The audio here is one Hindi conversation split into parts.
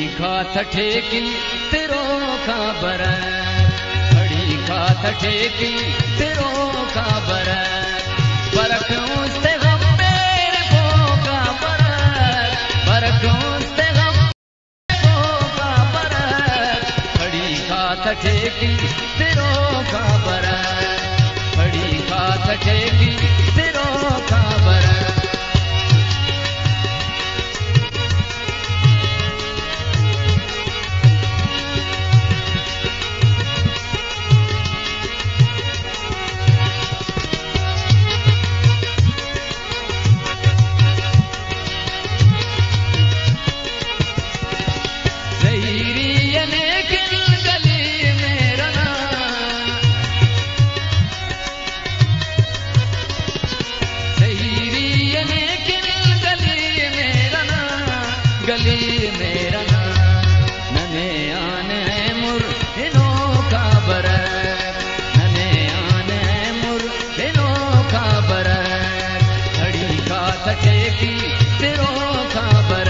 खात ठेकी तेरो खबर खड़ी खात ठेकी तेरो खबर बरखों से हम मेरे को खबर बरखों से हम को खबर खड़ी खात ठेकी तेरो खबर खड़ी खात ठेकी तेरो खबर गली मेरा नने आने मुर इनो खबर नने आने मुर इनो खबर खड़ी खात ठेकी तेरो खबर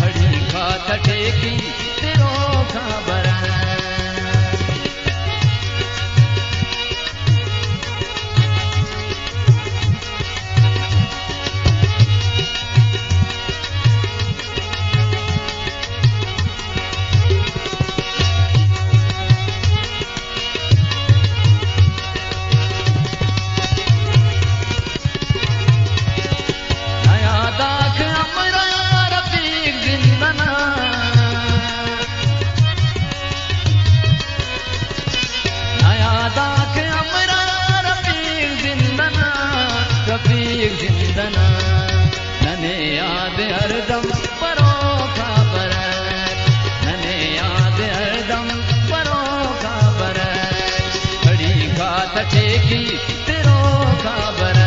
खड़ी खात ठेकी तेरो खबर जिंदना नने याद हरदम परो खबर नने याद हरदम परो खबर खड़ी खात ठेकी तेरो खबर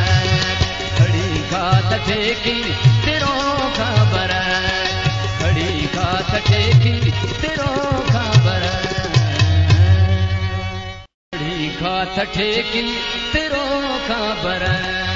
खड़ी खात ठेकी तेरो खबर खड़ी खात ठेकी तेरो खबर खड़ी खात ठेकी तेरो खबर